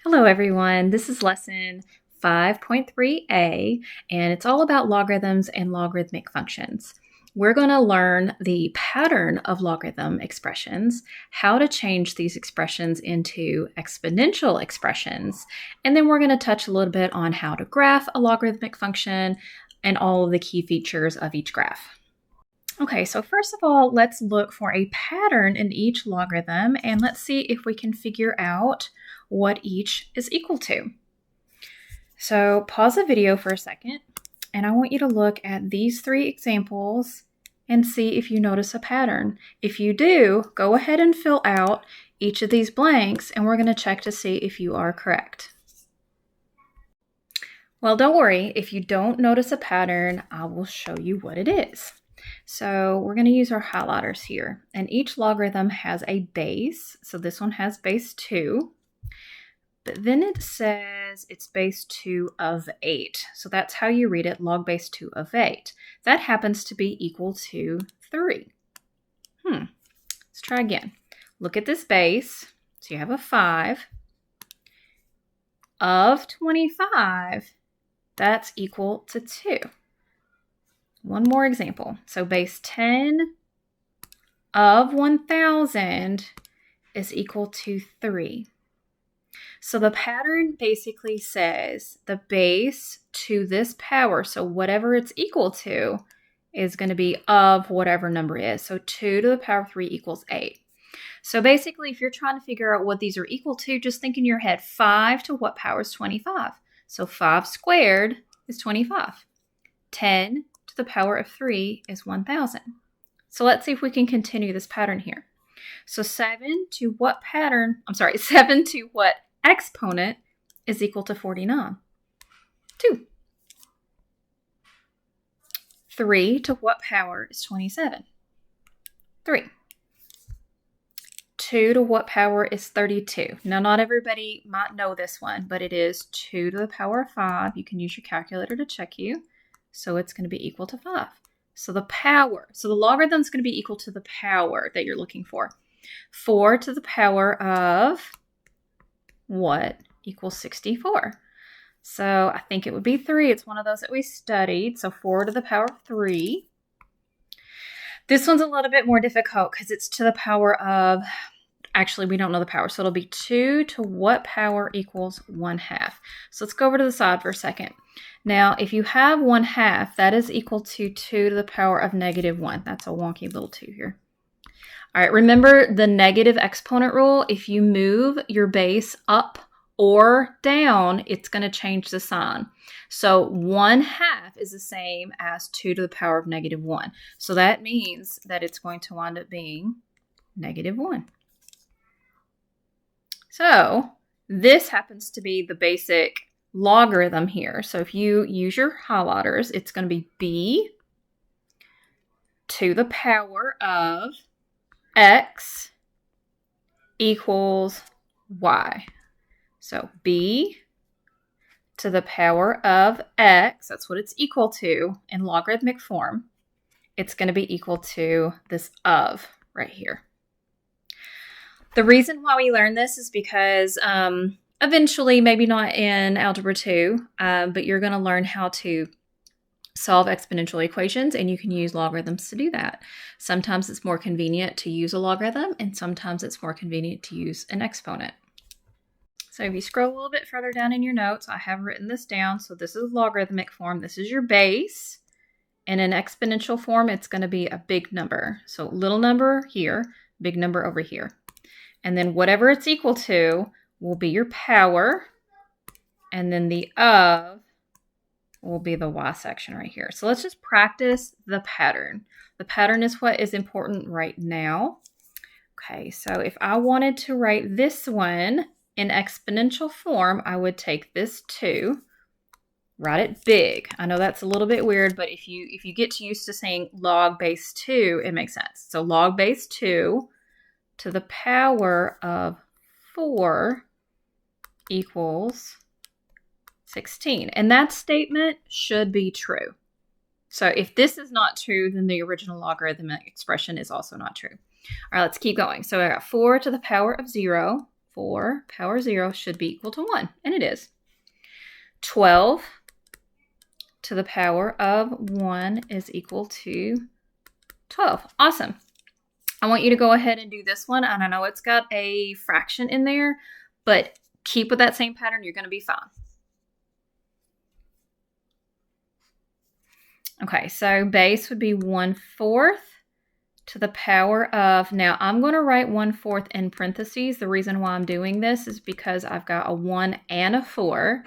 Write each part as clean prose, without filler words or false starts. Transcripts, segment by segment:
Hello everyone, this is lesson 5.3a and it's all about logarithms and logarithmic functions. We're going to learn the pattern of logarithm expressions, how to change these expressions into exponential expressions, and then we're going to touch a little bit on how to graph a logarithmic function and all of the key features of each graph. Okay, so first of all, let's look for a pattern in each logarithm and let's see if we can figure out what each is equal to. So pause the video for a second and I want you to look at these three examples and see if you notice a pattern. If you do, go ahead and fill out each of these blanks and we're going to check to see if you are correct. Well, don't worry, if you don't notice a pattern, I will show you what it is. So we're going to use our highlighters here, and each logarithm has a base. So this one has base 2, but then it says it's base 2 of 8. So that's how you read it, log base 2 of 8. That happens to be equal to 3. Let's try again. Look at this base. So you have a 5 of 25. That's equal to 2. One more example. So base 10 of 1000 is equal to 3. So the pattern basically says the base to this power, so whatever it's equal to, is going to be of whatever number is. So 2 to the power of 3 equals 8. So basically, if you're trying to figure out what these are equal to, just think in your head, 5 to what power is 25? So 5 squared is 25. 10 to the power of 3 is 1000. So let's see if we can continue this pattern here. So 7 to what exponent is equal to 49? 2. 3 to what power is 27? 3. 2 to what power is 32? Now, not everybody might know this one, but it is 2 to the power of 5. You can use your calculator to check you. So it's going to be equal to 5. So the logarithm is going to be equal to the power that you're looking for. 4 to the power of what equals 64? So I think it would be 3. It's one of those that we studied. So 4 to the power of 3. This one's a little bit more difficult because it's to the power of, actually, we don't know the power. So it'll be 2 to what power equals 1/2. So let's go over to the side for a second. Now, if you have 1/2, that is equal to 2 to the power of -1. That's a wonky little 2 here. All right, remember the negative exponent rule. If you move your base up or down, it's going to change the sign. So 1/2 is the same as 2 to the power of -1. So that means that it's going to wind up being -1. So this happens to be the basic logarithm here. So if you use your highlighters, it's going to be b to the power of x equals y. So b to the power of x, that's what it's equal to in logarithmic form. It's going to be equal to this of right here. The reason why we learn this is because eventually, maybe not in Algebra 2, but you're going to learn how to solve exponential equations, and you can use logarithms to do that. Sometimes it's more convenient to use a logarithm, and sometimes it's more convenient to use an exponent. So if you scroll a little bit further down in your notes, I have written this down. So this is logarithmic form. This is your base. And in exponential form, it's going to be a big number. So little number here, big number over here. And then whatever it's equal to will be your power, and then the of will be the y section right here. So let's just practice the pattern. The pattern is what is important right now. Okay, so if I wanted to write this one in exponential form, I would take this 2, write it big. I know that's a little bit weird, but if you get used to saying log base 2, it makes sense. So log base 2 to the power of 4 equals 16. And that statement should be true. So if this is not true, then the original logarithmic expression is also not true. All right, let's keep going. So I got 4 to the power of 0. 4 power 0 should be equal to 1, and it is. 12 to the power of 1 is equal to 12. Awesome. I want you to go ahead and do this one, and I know it's got a fraction in there, but keep with that same pattern. You're going to be fine. Okay, so base would be 1/4 to the power of, now I'm going to write 1/4 in parentheses. The reason why I'm doing this is because I've got a 1 and a 4,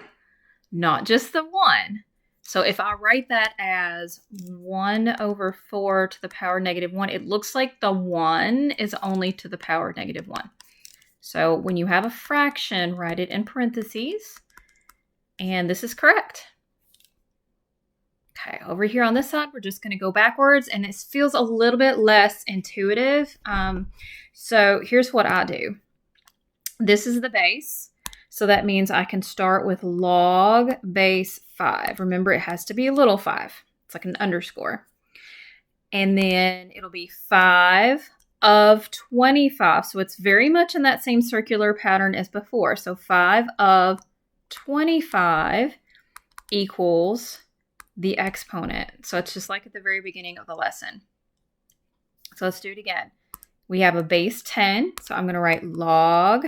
not just the 1. So if I write that as 1/4 to the power -1, it looks like the 1 is only to the power -1. So when you have a fraction, write it in parentheses, and this is correct. Okay, over here on this side, we're just going to go backwards, and it feels a little bit less intuitive. So here's what I do. This is the base, so that means I can start with log base 5. Remember, it has to be a little 5. It's like an underscore. And then it'll be 5 of 25. So it's very much in that same circular pattern as before. So 5 of 25 equals the exponent. So it's just like at the very beginning of the lesson. So let's do it again. We have a base 10. So I'm going to write log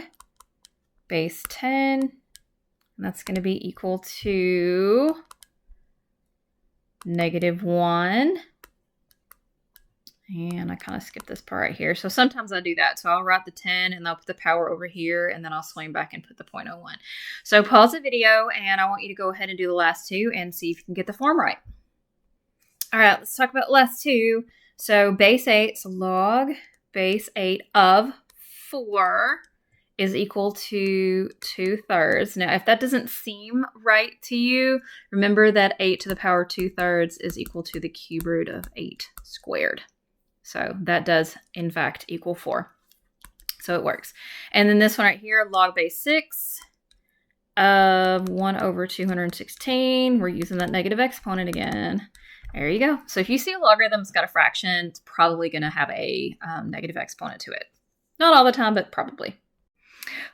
base 10. And that's going to be equal to -1. And I kind of skipped this part right here. So sometimes I do that. So I'll write the 10 and I'll put the power over here, and then I'll swing back and put the 0.01. So pause the video, and I want you to go ahead and do the last two and see if you can get the form right. All right, let's talk about the last two. So base 8, so log base 8 of 4 is equal to 2/3. Now, if that doesn't seem right to you, remember that 8 to the power 2/3 is equal to the cube root of 8 squared. So that does, in fact, equal 4. So it works. And then this one right here, log base 6 of 1/216. We're using that negative exponent again. There you go. So if you see a logarithm's got a fraction, it's probably going to have a negative exponent to it. Not all the time, but probably.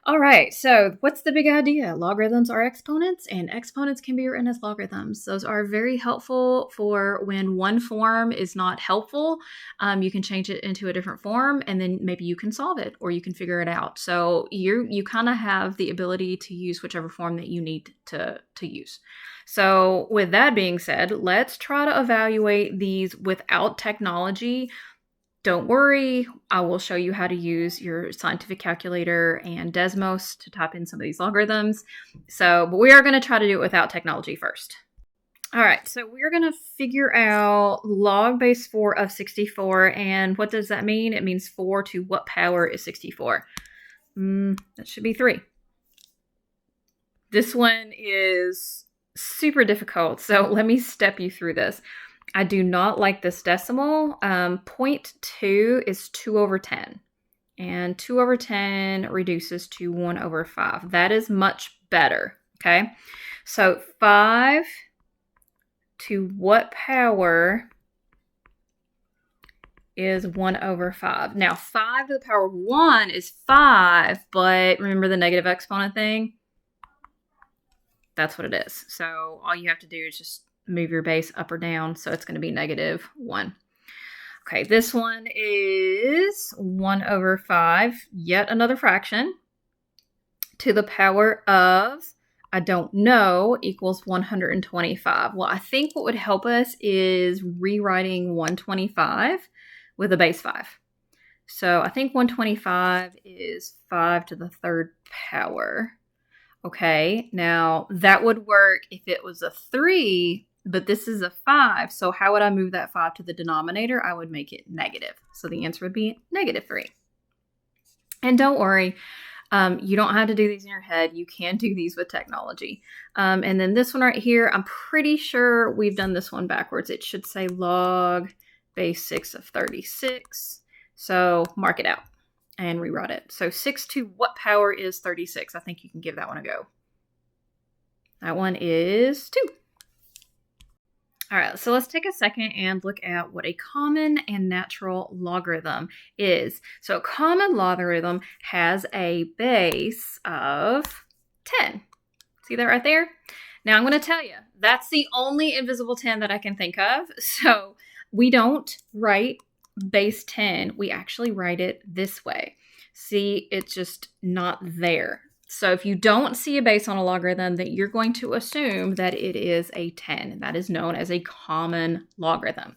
All right, so what's the big idea? Logarithms are exponents, and exponents can be written as logarithms. Those are very helpful for when one form is not helpful. You can change it into a different form, and then maybe you can solve it, or you can figure it out. So you kind of have the ability to use whichever form that you need to use. So with that being said, let's try to evaluate these without technology. Don't worry, I will show you how to use your scientific calculator and Desmos to type in some of these logarithms. But we are going to try to do it without technology first. All right, so we're going to figure out log base 4 of 64. And what does that mean? It means 4 to what power is 64? That should be 3. This one is super difficult, so let me step you through this. I do not like this decimal. 0.2 is 2/10. And 2/10 reduces to 1/5. That is much better, okay? So 5 to what power is 1/5? Now, 5 to the power of 1 is 5, but remember the negative exponent thing? That's what it is. So all you have to do is just move your base up or down, so it's going to be -1. Okay, this one is 1/5, yet another fraction, to the power of, I don't know, equals 125. Well, I think what would help us is rewriting 125 with a base 5. So I think 125 is 5 to the 3rd power. Okay, now that would work if it was a 3, but this is a 5, so how would I move that 5 to the denominator? I would make it negative. So the answer would be -3. And don't worry, you don't have to do these in your head. You can do these with technology. And then this one right here, I'm pretty sure we've done this one backwards. It should say log base 6 of 36. So mark it out and rewrite it. So 6 to what power is 36? I think you can give that one a go. That one is 2. All right, so let's take a second and look at what a common and natural logarithm is. So a common logarithm has a base of 10. See that right there? Now I'm going to tell you, that's the only invisible 10 that I can think of. So we don't write base 10. We actually write it this way. See, it's just not there. So if you don't see a base on a logarithm, that you're going to assume that it is a 10. That is known as a common logarithm.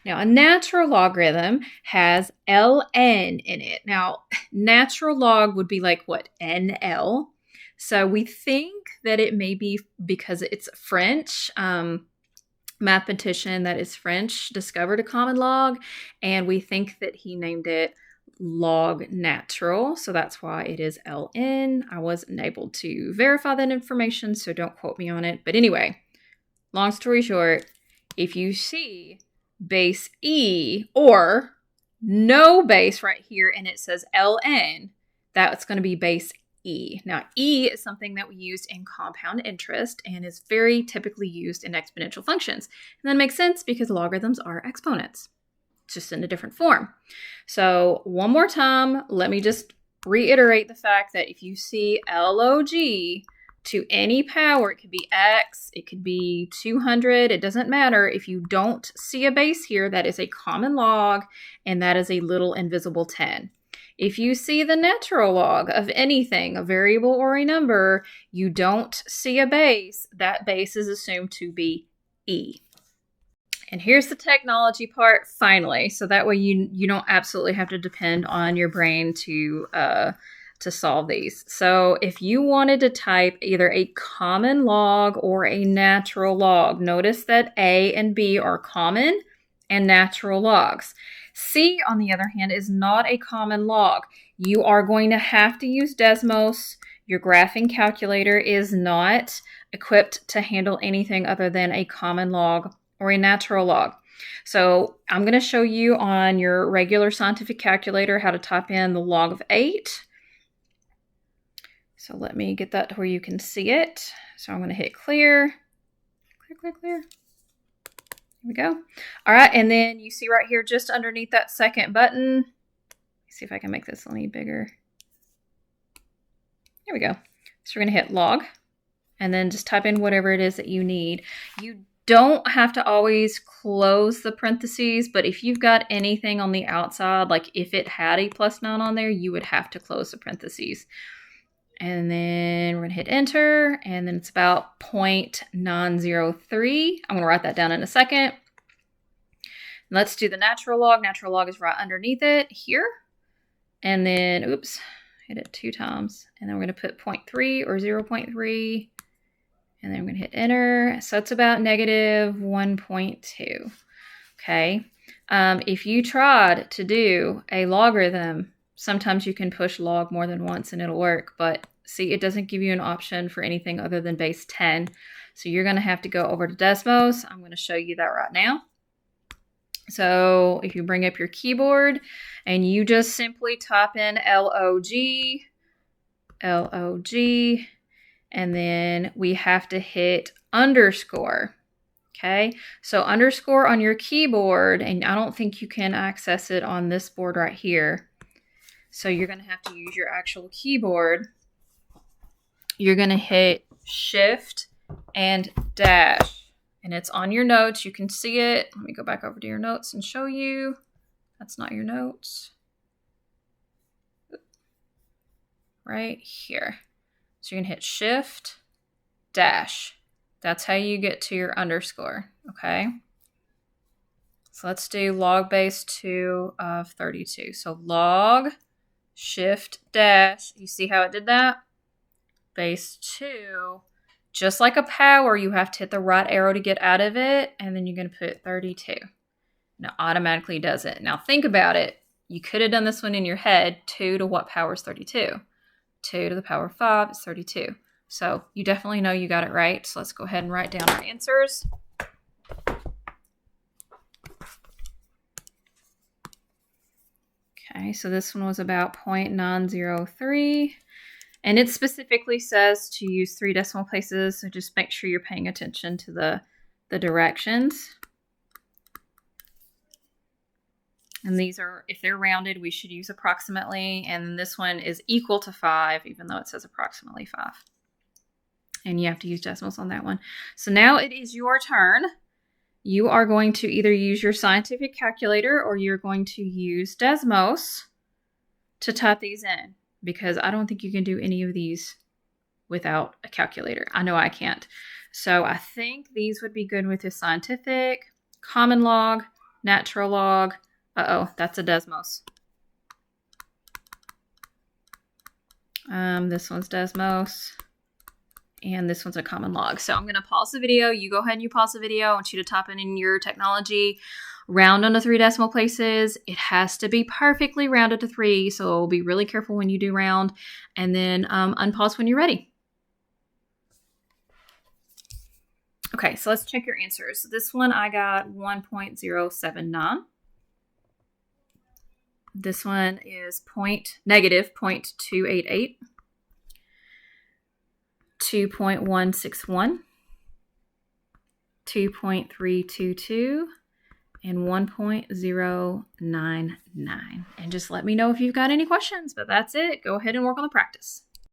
Now, a natural logarithm has ln in it. Now, natural log would be like what? NL. So we think that it may be because it's French. Mathematician that is French discovered a common log, and we think that he named it log natural, so that's why it is ln. I wasn't able to verify that information, so don't quote me on it. But anyway, long story short, if you see base e or no base right here and it says ln, that's going to be base e. Now, e is something that we use in compound interest and is very typically used in exponential functions. And that makes sense because logarithms are exponents, just in a different form. So one more time, let me just reiterate the fact that if you see log to any power, it could be x, it could be 200, it doesn't matter. If you don't see a base here, that is a common log, and that is a little invisible 10. If you see the natural log of anything, a variable or a number, you don't see a base, that base is assumed to be e. And here's the technology part, finally, so that way you don't absolutely have to depend on your brain to solve these. So if you wanted to type either a common log or a natural log, notice that A and B are common and natural logs. C, on the other hand, is not a common log. You are going to have to use Desmos. Your graphing calculator is not equipped to handle anything other than a common log or a natural log. So I'm going to show you on your regular scientific calculator how to type in the log of 8. So let me get that to where you can see it. So I'm going to hit clear. Clear. Here we go. All right, and then you see right here just underneath that second button. Let's see if I can make this any bigger. Here we go. So we're going to hit log and then just type in whatever it is that you need. You don't have to always close the parentheses, but if you've got anything on the outside, like if it had a +9 on there, you would have to close the parentheses. And then we're going to hit enter, and then it's about 0.903. I'm going to write that down in a second. Let's do the natural log. Natural log is right underneath it here. And then, oops, hit it 2 times. And then we're going to put 0.3 or 0.3. And then I'm going to hit enter. So it's about -1.2. Okay. If you tried to do a logarithm, sometimes you can push log more than once and it'll work. But see, it doesn't give you an option for anything other than base 10. So you're going to have to go over to Desmos. I'm going to show you that right now. So if you bring up your keyboard and you just simply type in log, and then we have to hit underscore. Okay, so underscore on your keyboard, and I don't think you can access it on this board right here. So you're going to have to use your actual keyboard. You're going to hit shift and dash. And it's on your notes. You can see it. Let me go back over to your notes and show you. That's not your notes. Right here. So you're going to hit shift dash. That's how you get to your underscore. Okay. So let's do log base 2 of 32. So log shift dash. You see how it did that? Base 2. Just like a power, you have to hit the right arrow to get out of it, and then you're going to put 32. Now, automatically does it. Now, think about it. You could have done this one in your head. 2 to what power is 32? 2 to the power of 5 is 32. So you definitely know you got it right. So let's go ahead and write down our answers. Okay, so this one was about 0.903. And it specifically says to use 3 decimal places, so just make sure you're paying attention to the the directions. And these are, if they're rounded, we should use approximately. And this one is equal to 5, even though it says approximately 5. And you have to use decimals on that one. So now it is your turn. You are going to either use your scientific calculator or you're going to use Desmos to type these in, because I don't think you can do any of these without a calculator. I know I can't. So I think these would be good with a scientific, common log, natural log. Uh-oh, that's a Desmos. This one's Desmos. And this one's a common log. So I'm going to pause the video. You go ahead and you pause the video. I want you to type in your technology. Round on the 3 decimal places. It has to be perfectly rounded to 3. So be really careful when you do round. And then unpause when you're ready. Okay, so let's check your answers. This one I got 1.079. This one is negative 0.288. 2.161, 2.322, and 1.099. And just let me know if you've got any questions, but that's it. Go ahead and work on the practice.